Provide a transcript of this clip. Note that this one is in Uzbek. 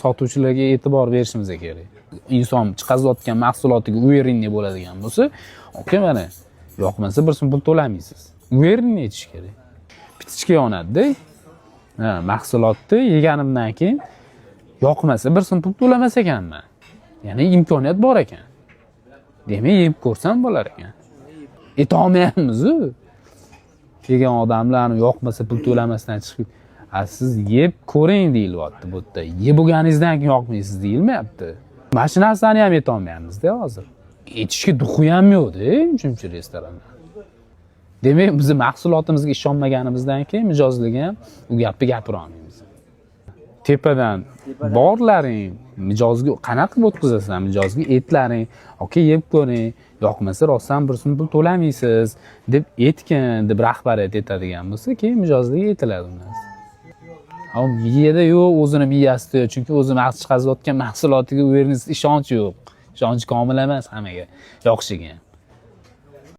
Sotuvchilarga e'tibor berishimiz kerak. Inson chiqazayotgan mahsulotiga uверенный bo'ladigan bo'lsa, aka mana yoqmasa bir so'm pul to'lamaysiz. Uверенный etish kerak. Pitichka yonadi-da. Mahsulotni yeganimdan keyin yoqmasa bir so'm pul to'lamas ekanman. Ya'ni imkoniyat bor ekan. Demak, yeb ko'rsam bo'lar ekan. Etolmayapmiz-ku. Yegan odamlarni yoqmasa pul to'lamasdan chiqib, siz yeb ko'ring deyilyapti bu yerda. Yeb bo'lganingizdan keyin yoqmaysiz deyilmayapti. Mana shu narsani ham etolmayapmiz-da hozir. Etishga duxi ham yo'q-da, uchinchi restoranda. Demak, biz mahsulotimizga ishonmaganimizdan keyin mijozlarga ham u gapni gapira olmaymiz. Tepadan borlaring, mijozga qanaqa qilib o'tkazasan? Mijozga etlaring, aka yeb ko'ring, yoqmasa rostdan bir so'm pul to'lamaysiz deb aytgan, deb rahbariyat aytadigan bo'lsa, keyin mijozlarga aytiladi bu narsa. Miyada yo'q, o'zini miyasida, chunki o'zi chiqazayotgan mahsulotiga o'zingiz ishonch yo'q. Ishonch komil emas hammaga yoqishiga.